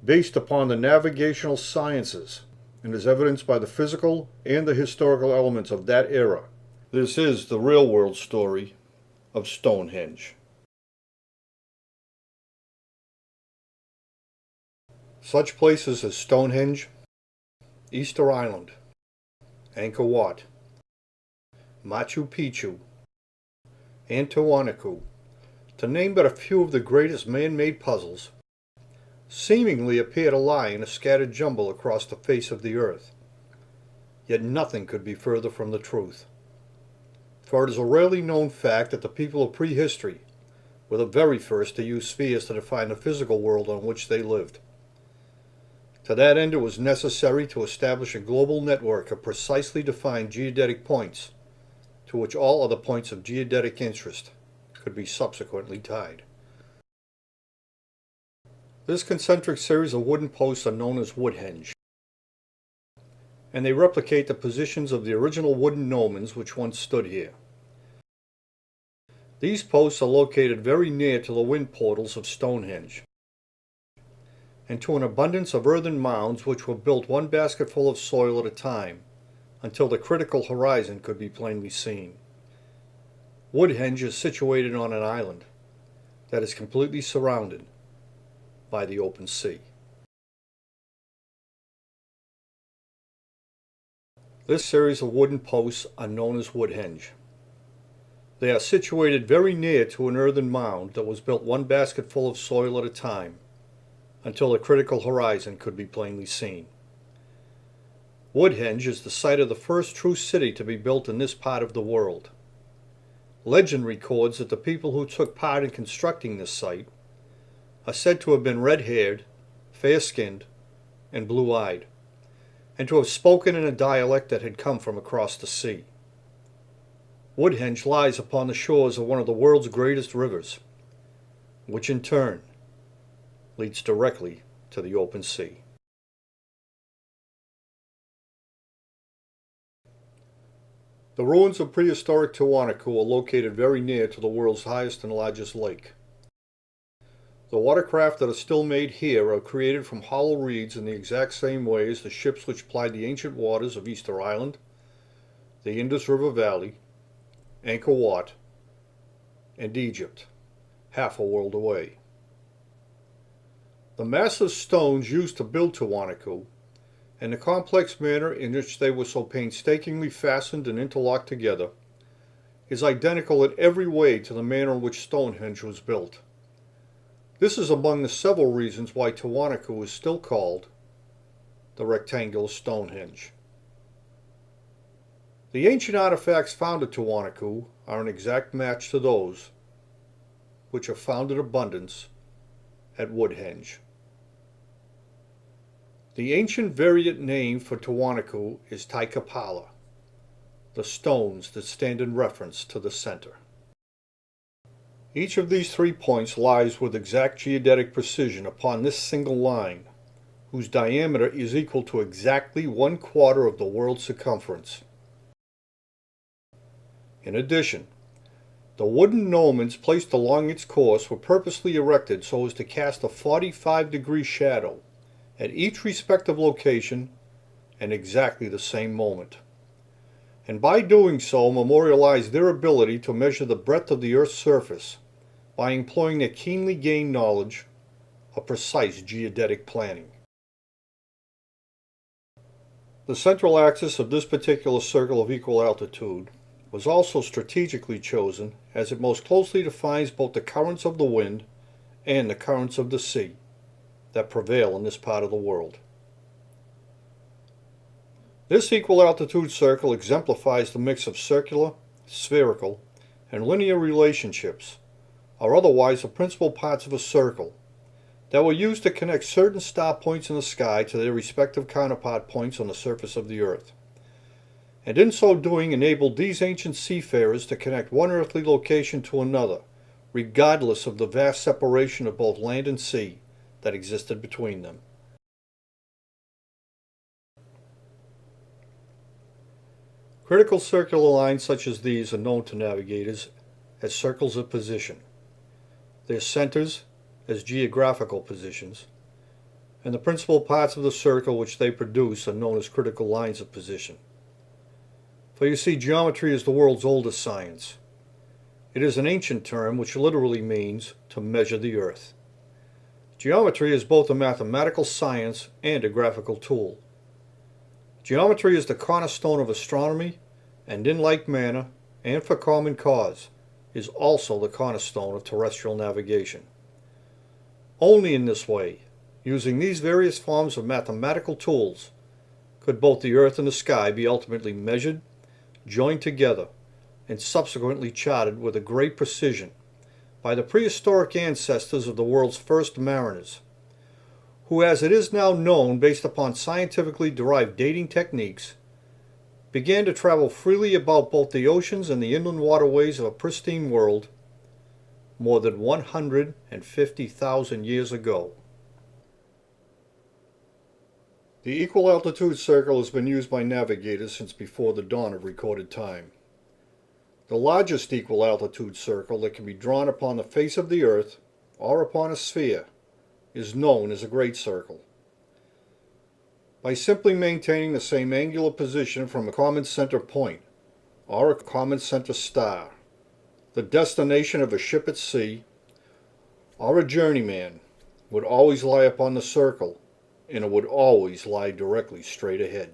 based upon the navigational sciences and is evidenced by the physical and the historical elements of that era. This is the real-world story of Stonehenge. Such places as Stonehenge, Easter Island, Angkor Wat, Machu Picchu, and Tanaku, to name but a few of the greatest man-made puzzles, seemingly appear to lie in a scattered jumble across the face of the earth. Yet nothing could be further from the truth. For it is a rarely known fact that the people of prehistory were the very first to use spheres to define the physical world on which they lived. To that end, it was necessary to establish a global network of precisely defined geodetic points, to which all other points of geodetic interest could be subsequently tied. This concentric series of wooden posts are known as woodhenge, and they replicate the positions of the original wooden gnomons which once stood here. These posts are located very near to the wind portals of Stonehenge, and to an abundance of earthen mounds which were built one basketful of soil at a time, until the critical horizon could be plainly seen. Woodhenge is situated on an island that is completely surrounded by the open sea. This series of wooden posts are known as woodhenge. They are situated very near to an earthen mound that was built one basketful of soil at a time, until the critical horizon could be plainly seen. Woodhenge is the site of the first true city to be built in this part of the world. Legend records that the people who took part in constructing this site are said to have been red-haired, fair-skinned, and blue-eyed, and to have spoken in a dialect that had come from across the sea. Woodhenge lies upon the shores of one of the world's greatest rivers, which in turn leads directly to the open sea. The ruins of prehistoric Tanaku are located very near to the world's highest and largest lake. The watercraft that are still made here are created from hollow reeds in the exact same way as the ships which plied the ancient waters of Easter Island, the Indus River Valley, Angkor Wat, and Egypt, half a world away. The massive stones used to build Tanaku, and the complex manner in which they were so painstakingly fastened and interlocked together, is identical in every way to the manner in which Stonehenge was built. This is among the several reasons why Tanaku is still called the rectangular Stonehenge. The ancient artifacts found at Tanaku are an exact match to those which are found in abundance at Woodhenge. The ancient variant name for Tanaku is Taikapala, the stones that stand in reference to the center. Each of these 3 points lies with exact geodetic precision upon this single line, whose diameter is equal to exactly 1/4 of the world's circumference. In addition, the wooden gnomons placed along its course were purposely erected so as to cast a 45-degree shadow at each respective location at exactly the same moment, and by doing so memorialize their ability to measure the breadth of the Earth's surface by employing their keenly gained knowledge of precise geodetic planning. The central axis of this particular circle of equal altitude was also strategically chosen as it most closely defines both the currents of the wind and the currents of the sea that prevail in this part of the world. This equal altitude circle exemplifies the mix of circular, spherical, and linear relationships, or otherwise the principal parts of a circle, that were used to connect certain star points in the sky to their respective counterpart points on the surface of the earth, and in so doing enabled these ancient seafarers to connect one earthly location to another, regardless of the vast separation of both land and sea that existed between them. Critical circular lines such as these are known to navigators as circles of position, their centers as geographical positions, and the principal parts of the circle which they produce are known as critical lines of position. For you see, geometry is the world's oldest science. It is an ancient term which literally means to measure the earth. Geometry is both a mathematical science and a graphical tool. Geometry is the cornerstone of astronomy, and in like manner, and for common cause, is also the cornerstone of terrestrial navigation. Only in this way, using these various forms of mathematical tools, could both the earth and the sky be ultimately measured, joined together, and subsequently charted with a great precision by the prehistoric ancestors of the world's first mariners, who, as it is now known based upon scientifically derived dating techniques, began to travel freely about both the oceans and the inland waterways of a pristine world more than 150,000 years ago. The equal altitude circle has been used by navigators since before the dawn of recorded time. The largest equal altitude circle that can be drawn upon the face of the earth or upon a sphere is known as a great circle. By simply maintaining the same angular position from a common center point or a common center star, the destination of a ship at sea or a journeyman would always lie upon the circle, and it would always lie directly straight ahead.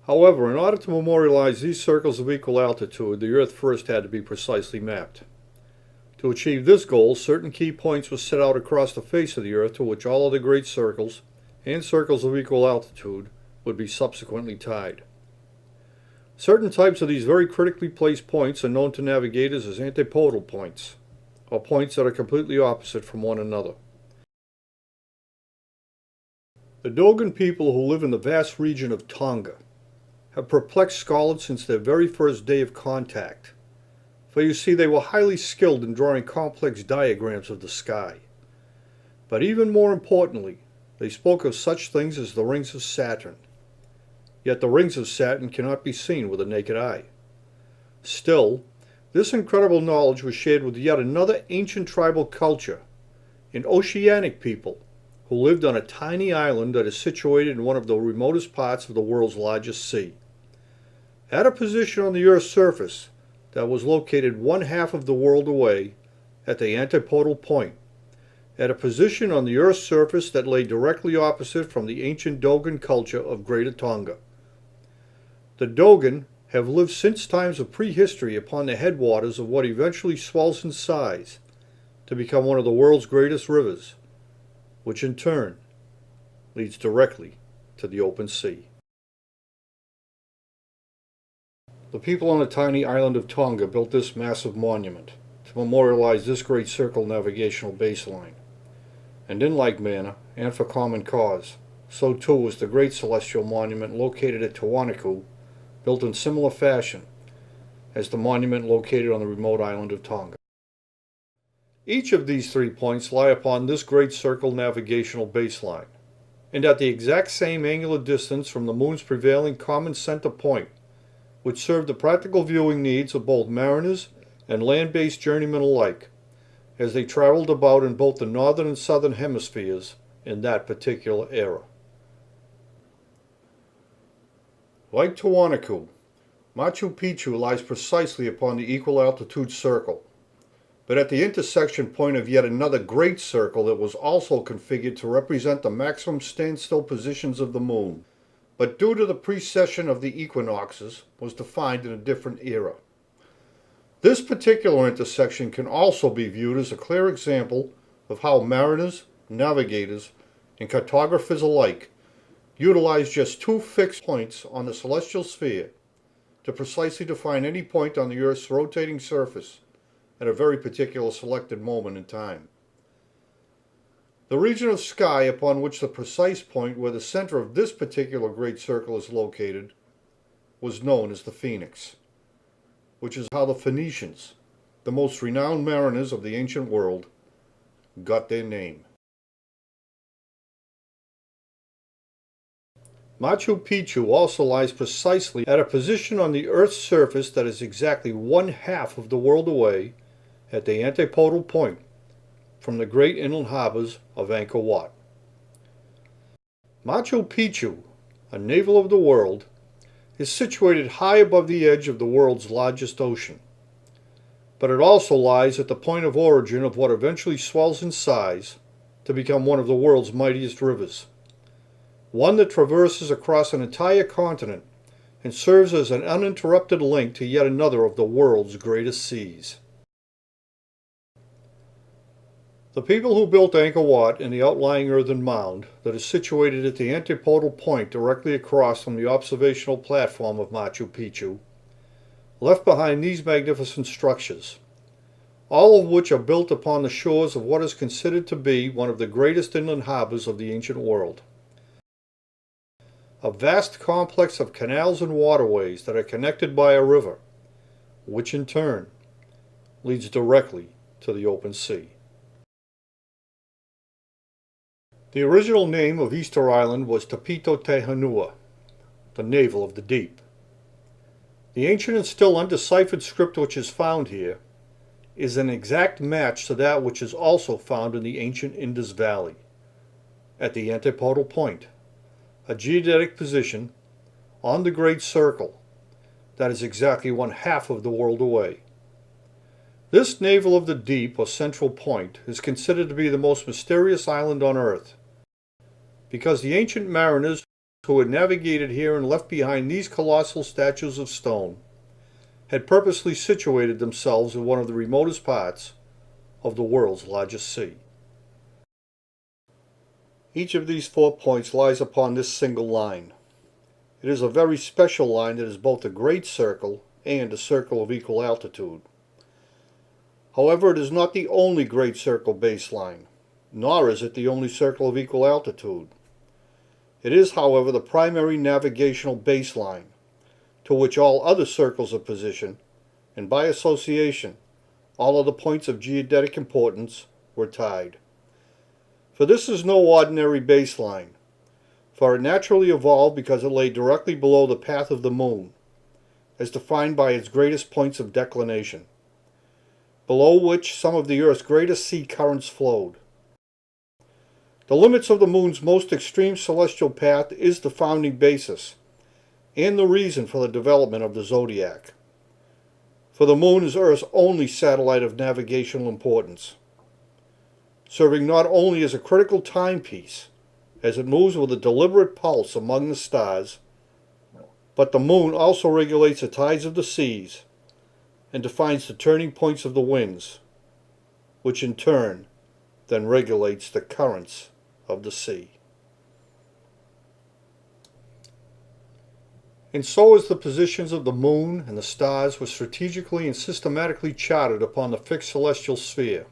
However, in order to memorialize these circles of equal altitude, the Earth first had to be precisely mapped. To achieve this goal, certain key points were set out across the face of the Earth to which all other great circles and circles of equal altitude would be subsequently tied. Certain types of these very critically placed points are known to navigators as antipodal points, or points that are completely opposite from one another. The Dogon people who live in the vast region of Tonga have perplexed scholars since their very first day of contact, for you see they were highly skilled in drawing complex diagrams of the sky. But even more importantly, they spoke of such things as the rings of Saturn. Yet the rings of Saturn cannot be seen with the naked eye. Still, this incredible knowledge was shared with yet another ancient tribal culture, an oceanic people who lived on a tiny island that is situated in one of the remotest parts of the world's largest sea. At a position on the Earth's surface that was located one half of the world away at the antipodal point, at a position on the Earth's surface that lay directly opposite from the ancient Dogon culture of Greater Tonga. The Dogon have lived since times of prehistory upon the headwaters of what eventually swells in size to become one of the world's greatest rivers, which in turn leads directly to the open sea. The people on the tiny island of Tonga built this massive monument to memorialize this great circle navigational baseline. And in like manner, and for common cause, so too was the great celestial monument located at Tanaku, built in similar fashion as the monument located on the remote island of Tonga. Each of these 3 points lie upon this great circle navigational baseline, and at the exact same angular distance from the moon's prevailing common center point, which served the practical viewing needs of both mariners and land-based journeymen alike, as they traveled about in both the northern and southern hemispheres in that particular era. Like Tanaku, Machu Picchu lies precisely upon the equal altitude circle, but at the intersection point of yet another great circle that was also configured to represent the maximum standstill positions of the moon, but due to the precession of the equinoxes was defined in a different era. This particular intersection can also be viewed as a clear example of how mariners, navigators, and cartographers alike utilize just 2 fixed points on the celestial sphere to precisely define any point on the Earth's rotating surface at a very particular selected moment in time. The region of sky upon which the precise point where the center of this particular great circle is located was known as the Phoenix, which is how the Phoenicians, the most renowned mariners of the ancient world, got their name. Machu Picchu also lies precisely at a position on the Earth's surface that is exactly one half of the world away at the antipodal point, from the great inland harbors of Angkor Wat. Machu Picchu, a navel of the world, is situated high above the edge of the world's largest ocean. But it also lies at the point of origin of what eventually swells in size to become one of the world's mightiest rivers. One that traverses across an entire continent and serves as an uninterrupted link to yet another of the world's greatest seas. The people who built Angkor Wat and the outlying earthen mound that is situated at the antipodal point directly across from the observational platform of Machu Picchu left behind these magnificent structures, all of which are built upon the shores of what is considered to be one of the greatest inland harbors of the ancient world. A vast complex of canals and waterways that are connected by a river, which in turn leads directly to the open sea. The original name of Easter Island was Tapito Te Henua, the navel of the deep. The ancient and still undeciphered script which is found here is an exact match to that which is also found in the ancient Indus Valley, at the antipodal point, a geodetic position on the Great Circle that is exactly one half of the world away. This navel of the deep, or central point, is considered to be the most mysterious island on earth, because the ancient mariners who had navigated here and left behind these colossal statues of stone had purposely situated themselves in one of the remotest parts of the world's largest sea. Each of these 4 points lies upon this single line. It is a very special line that is both a great circle and a circle of equal altitude. However, it is not the only great circle baseline, nor is it the only circle of equal altitude. It is, however, the primary navigational baseline, to which all other circles are positioned, and by association, all other points of geodetic importance were tied. For this is no ordinary baseline, for it naturally evolved because it lay directly below the path of the moon, as defined by its greatest points of declination, below which some of the Earth's greatest sea currents flowed. The limits of the moon's most extreme celestial path is the founding basis, and the reason for the development of the zodiac. For the moon is Earth's only satellite of navigational importance, serving not only as a critical timepiece, as it moves with a deliberate pulse among the stars, but the moon also regulates the tides of the seas and defines the turning points of the winds, which in turn then regulates the currents of the sea. And so as the positions of the moon and the stars were strategically and systematically charted upon the fixed celestial sphere,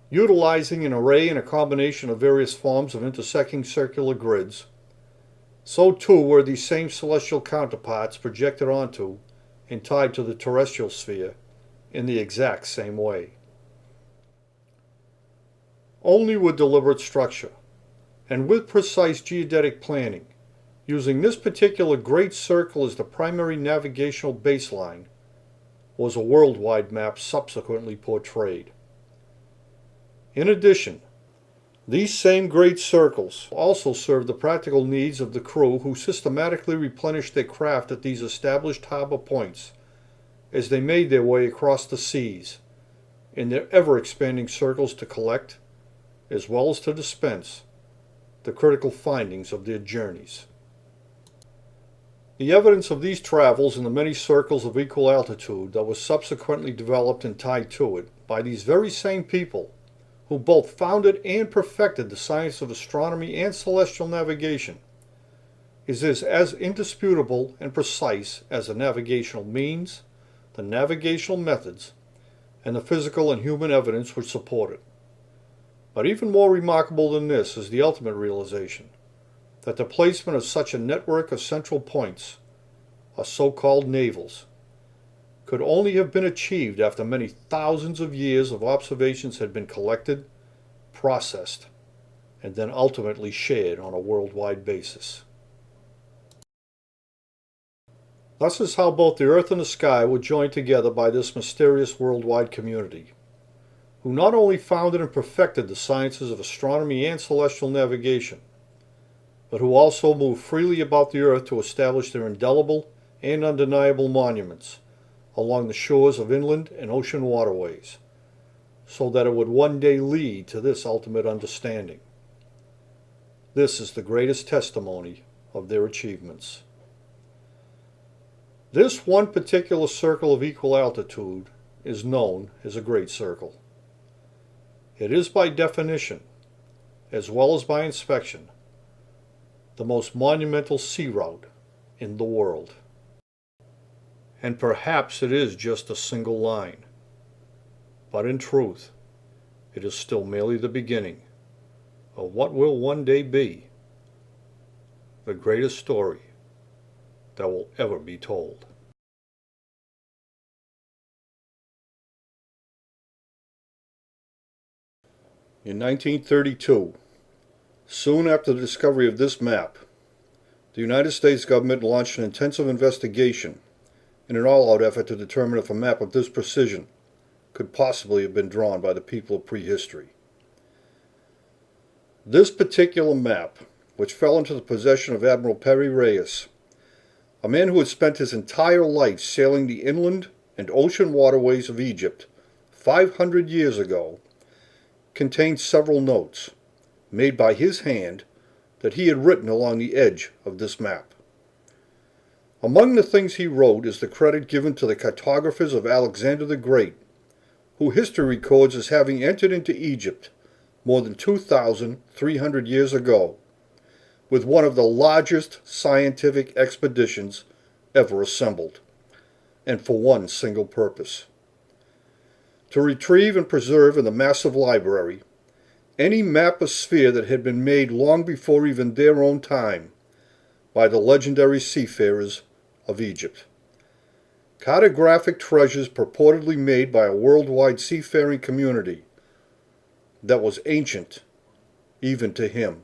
utilizing an array and a combination of various forms of intersecting circular grids, so too were these same celestial counterparts projected onto and tied to the terrestrial sphere in the exact same way. Only with deliberate structure, and with precise geodetic planning, using this particular great circle as the primary navigational baseline, was a worldwide map subsequently portrayed. In addition, these same great circles also served the practical needs of the crew who systematically replenished their craft at these established harbor points as they made their way across the seas in their ever-expanding circles to collect, as well as to dispense, the critical findings of their journeys. The evidence of these travels in the many circles of equal altitude that was subsequently developed and tied to it by these very same people who both founded and perfected the science of astronomy and celestial navigation is as indisputable and precise as the navigational means, the navigational methods, and the physical and human evidence which support it. But even more remarkable than this is the ultimate realization that the placement of such a network of central points, or so-called navels, could only have been achieved after many thousands of years of observations had been collected, processed, and then ultimately shared on a worldwide basis. Thus is how both the earth and the sky were joined together by this mysterious worldwide community, who not only founded and perfected the sciences of astronomy and celestial navigation, but who also moved freely about the earth to establish their indelible and undeniable monuments along the shores of inland and ocean waterways, so that it would one day lead to this ultimate understanding. This is the greatest testimony of their achievements. This one particular circle of equal altitude is known as a great circle. It is by definition, as well as by inspection, the most monumental sea route in the world. And perhaps it is just a single line, but in truth, it is still merely the beginning of what will one day be the greatest story that will ever be told. In 1932, soon after the discovery of this map, the United States government launched an intensive investigation in an all-out effort to determine if a map of this precision could possibly have been drawn by the people of prehistory. This particular map, which fell into the possession of Admiral Perry Reyes, a man who had spent his entire life sailing the inland and ocean waterways of Egypt 500 years ago, contained several notes made by his hand that he had written along the edge of this map. Among the things he wrote is the credit given to the cartographers of Alexander the Great, who history records as having entered into Egypt more than 2,300 years ago, with one of the largest scientific expeditions ever assembled, and for one single purpose: to retrieve and preserve in the massive library any map of sphere that had been made long before even their own time by the legendary seafarers of Egypt. Cartographic treasures purportedly made by a worldwide seafaring community that was ancient even to him.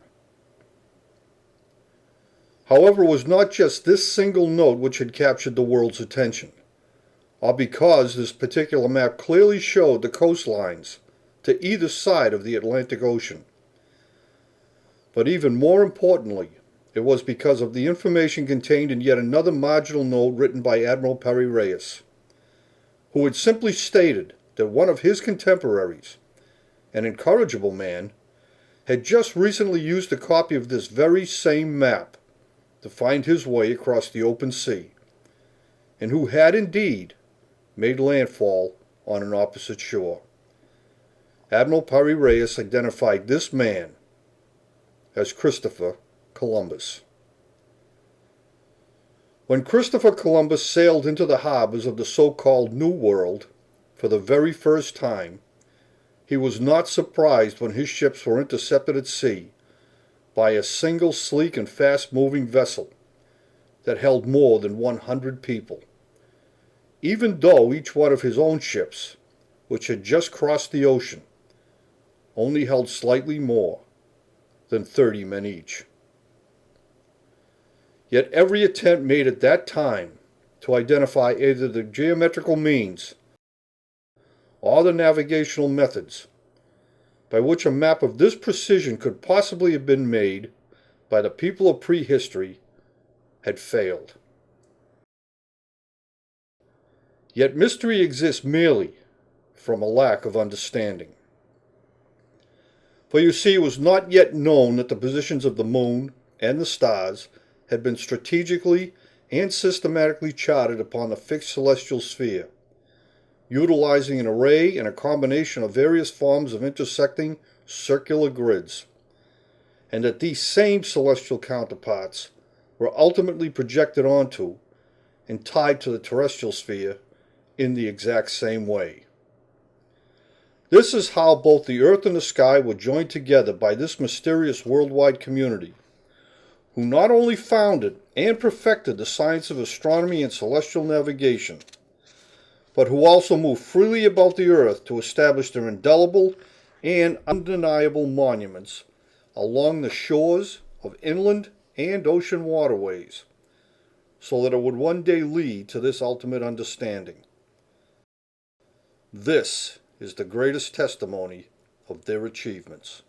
However, it was not just this single note which had captured the world's attention, or because this particular map clearly showed the coastlines to either side of the Atlantic Ocean. But even more importantly, it was because of the information contained in yet another marginal note written by Admiral Perry Reyes, who had simply stated that one of his contemporaries, an incorrigible man, had just recently used a copy of this very same map to find his way across the open sea, and who had indeed made landfall on an opposite shore. Admiral Perry Reyes identified this man as Christopher Columbus. When Christopher Columbus sailed into the harbors of the so-called New World for the very first time, he was not surprised when his ships were intercepted at sea by a single sleek and fast-moving vessel that held more than 100 people, even though each one of his own ships, which had just crossed the ocean, only held slightly more than 30 men each. Yet every attempt made at that time to identify either the geometrical means or the navigational methods by which a map of this precision could possibly have been made by the people of prehistory had failed. Yet mystery exists merely from a lack of understanding. For you see, it was not yet known that the positions of the moon and the stars had been strategically and systematically charted upon the fixed celestial sphere, utilizing an array and a combination of various forms of intersecting circular grids, and that these same celestial counterparts were ultimately projected onto and tied to the terrestrial sphere in the exact same way. This is how both the earth and the sky were joined together by this mysterious worldwide community, who not only founded and perfected the science of astronomy and celestial navigation, but who also moved freely about the earth to establish their indelible and undeniable monuments along the shores of inland and ocean waterways, so that it would one day lead to this ultimate understanding. This is the greatest testimony of their achievements.